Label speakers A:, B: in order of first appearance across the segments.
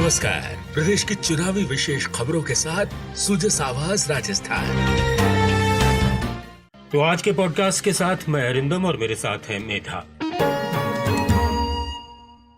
A: नमस्कार। प्रदेश की चुनावी विशेष खबरों के साथ सुजस आवाज राजस्थान।
B: तो आज के पॉडकास्ट के साथ मैं अरिंदम और मेरे साथ है मेधा।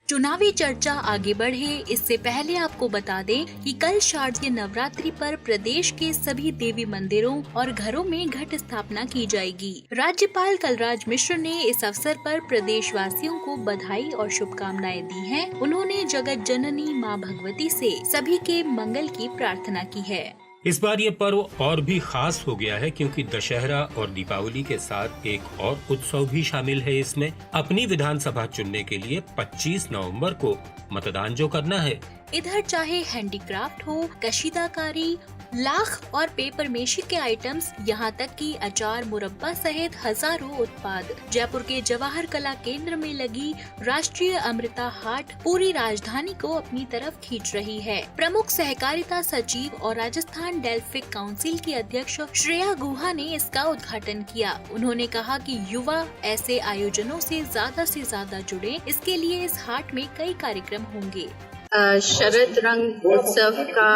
C: चुनावी चर्चा आगे बढ़े इससे पहले आपको बता दें कि कल शारदीय नवरात्रि पर प्रदेश के सभी देवी मंदिरों और घरों में घट स्थापना की जाएगी। राज्यपाल कलराज मिश्र ने इस अवसर पर प्रदेशवासियों को बधाई और शुभकामनाएं दी हैं। उन्होंने जगत जननी मां भगवती से सभी के मंगल की प्रार्थना की है।
B: इस बार ये पर्व और भी खास हो गया है क्योंकि दशहरा और दीपावली के साथ एक और उत्सव भी शामिल है। इसमें अपनी विधानसभा चुनने के लिए 25 नवंबर को मतदान जो करना है।
C: इधर चाहे हैंडीक्राफ्ट हो, कशीदाकारी, लाख और पेपर मेशी के आइटम्स, यहाँ तक कि अचार, मुरब्बा सहित हजारों उत्पाद। जयपुर के जवाहर कला केंद्र में लगी राष्ट्रीय अमृता हाट पूरी राजधानी को अपनी तरफ खींच रही है। प्रमुख सहकारिता सचिव और राजस्थान डेल्फिक काउंसिल की अध्यक्ष श्रेया गुहा ने इसका उद्घाटन किया। उन्होंने कहा कि युवा ऐसे आयोजनों से ज्यादा जुड़े, इसके लिए इस हाट में कई कार्यक्रम होंगे।
D: शरद रंग उत्सव का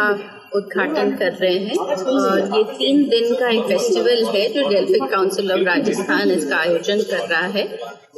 D: उद्घाटन कर रहे हैं और ये 3 दिन का एक फेस्टिवल है जो डेल्फिक काउंसिल ऑफ राजस्थान इसका आयोजन कर रहा है।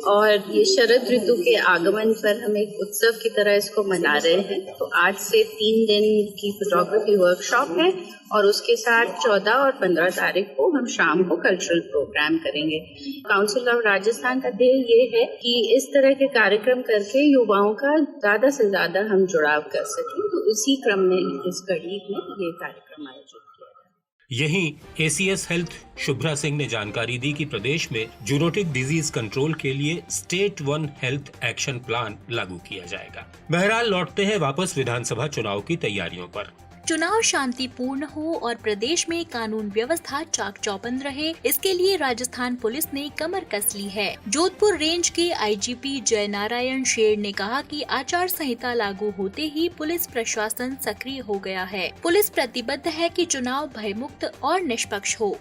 D: और ये शरद ऋतु के आगमन पर हम एक उत्सव की तरह इसको मना रहे हैं। तो आज से 3 दिन की फोटोग्राफी वर्कशॉप है और उसके साथ 14 और 15 तारीख को हम शाम को कल्चरल प्रोग्राम करेंगे। काउंसिल ऑफ राजस्थान का ध्येय ये है कि इस तरह के कार्यक्रम करके युवाओं का ज्यादा से ज्यादा हम जुड़ाव कर सकें। तो उसी क्रम में इस कड़ी में ये कार्यक्रम आयोजित किया गया।
B: यहीं एसीएस हेल्थ शुभ्रा सिंह ने जानकारी दी कि प्रदेश में जूनोटिक डिजीज कंट्रोल के लिए स्टेट 1 हेल्थ एक्शन प्लान लागू किया जाएगा। बहरहाल लौटते हैं वापस विधानसभा चुनाव की तैयारियों पर।
C: चुनाव शांतिपूर्ण हो और प्रदेश में कानून व्यवस्था चाक चौबंद रहे, इसके लिए राजस्थान पुलिस ने कमर कस ली है। जोधपुर रेंज के आईजीपी जय नारायण शेर ने कहा कि आचार संहिता लागू होते ही पुलिस प्रशासन सक्रिय हो गया है। पुलिस प्रतिबद्ध है कि चुनाव भयमुक्त और निष्पक्ष हो।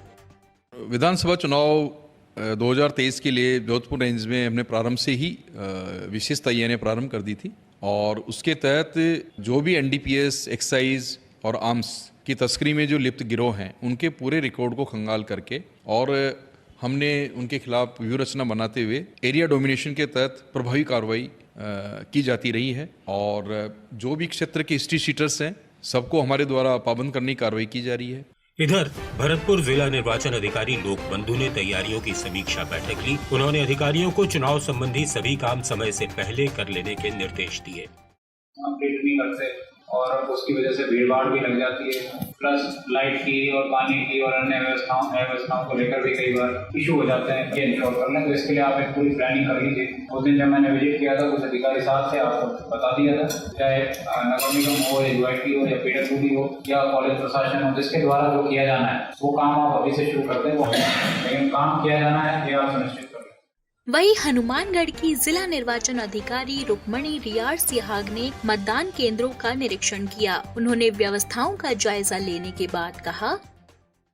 E: विधानसभा चुनाव 2023 के लिए जोधपुर रेंज में हमने प्रारंभ से ही विशेष तैयारियां प्रारंभ कर दी थी और उसके तहत जो भी एनडीपीएस, एक्साइज और आर्म्स की तस्करी में जो लिप्त गिरोह हैं उनके पूरे रिकॉर्ड को खंगाल करके और हमने उनके खिलाफ व्यूह रचना बनाते हुए एरिया डोमिनेशन के तहत प्रभावी कार्रवाई की जाती रही है। और जो भी क्षेत्र के हिस्ट्री शीटर्स हैं सबको हमारे द्वारा पाबंद करने की कार्रवाई की जा रही है।
B: इधर भरतपुर जिला निर्वाचन अधिकारी लोकबंधु ने तैयारियों की समीक्षा बैठक ली। उन्होंने अधिकारियों को चुनाव संबंधी सभी काम समय से पहले कर लेने के निर्देश दिए।
F: और उसकी वजह से भीड़ भाड़ भी लग जाती है, प्लस लाइट की और पानी की और अन्य व्यवस्थाओं को लेकर भी कई बार इशू हो जाते हैं। ये इंश्योर कर लें, तो इसके लिए आप एक पूरी प्लानिंग कर लीजिए। उस दिन जब मैंने विजिट किया था कुछ अधिकारी साथ थे, आपको बता दिया था, चाहे नगर निगम हो या यूआईटी हो या पीडब्ल्यूडी हो या कॉलेज प्रशासन हो, जिसके द्वारा जो किया जाना है वो काम आप अभी से शुरू कर दें। लेकिन काम किया जाना है ये आप सुनिश्चित।
C: वही हनुमानगढ़ की जिला निर्वाचन अधिकारी रुक्मणी रियार सिहाग ने मतदान केंद्रों का निरीक्षण किया। उन्होंने व्यवस्थाओं का जायजा लेने के बाद कहा,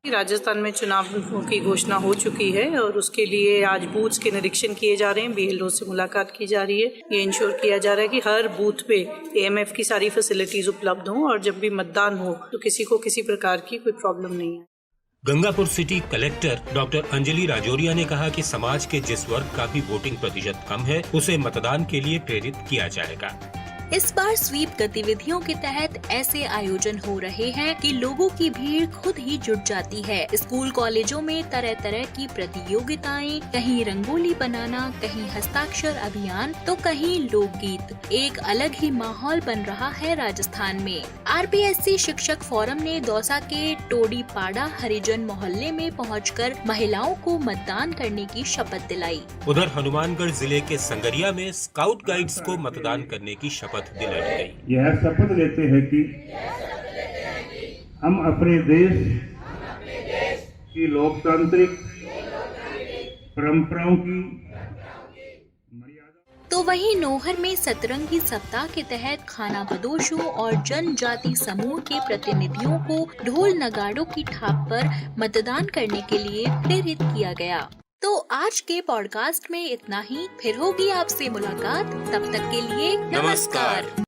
G: राजस्थान में चुनाव की घोषणा हो चुकी है और उसके लिए आज बूथ्स के निरीक्षण किए जा रहे हैं। बीएलओ से मुलाकात की जा रही है। ये इंश्योर किया जा रहा है कि हर बूथ पे एएमएफ की सारी फैसिलिटीज उपलब्ध हों और जब भी मतदान हो तो किसी को किसी प्रकार की कोई प्रॉब्लम नहीं है।
B: Gangapur city collector doctor Anjali Rajoriya ने कहा कि समाज के जिस वर्ग का भी वोटिंग प्रतिशत कम है उसे मतदान के लिए प्रेरित किया जाएगा।
C: इस बार स्वीप गतिविधियों के तहत ऐसे आयोजन हो रहे हैं कि लोगों की भीड़ खुद ही जुट जाती है। स्कूल कॉलेजों में तरह तरह की प्रतियोगिताएं, कहीं रंगोली बनाना, कहीं हस्ताक्षर अभियान तो कहीं लोकगीत। एक अलग ही माहौल बन रहा है राजस्थान में। आरपीएससी शिक्षक फोरम ने दौसा के टोडीपाड़ा हरिजन मोहल्ले में पहुंचकर महिलाओं को मतदान करने की शपथ दिलाई।
B: उधर हनुमानगढ़ जिले के संगरिया में स्काउट गाइड्स को मतदान करने की शपथ दिलाई गई।
H: यह शपथ लेते हैं कि हम अपने देश की लोकतांत्रिक परंपराओं की
C: तो वहीं नौहर में सतरंगी सप्ताह के तहत खाना बदोशों और जनजाति समूह के प्रतिनिधियों को ढोल नगाड़ों की थाप पर मतदान करने के लिए प्रेरित किया गया। तो आज के पॉडकास्ट में इतना ही। फिर होगी आपसे मुलाकात, तब तक के लिए नमस्कार।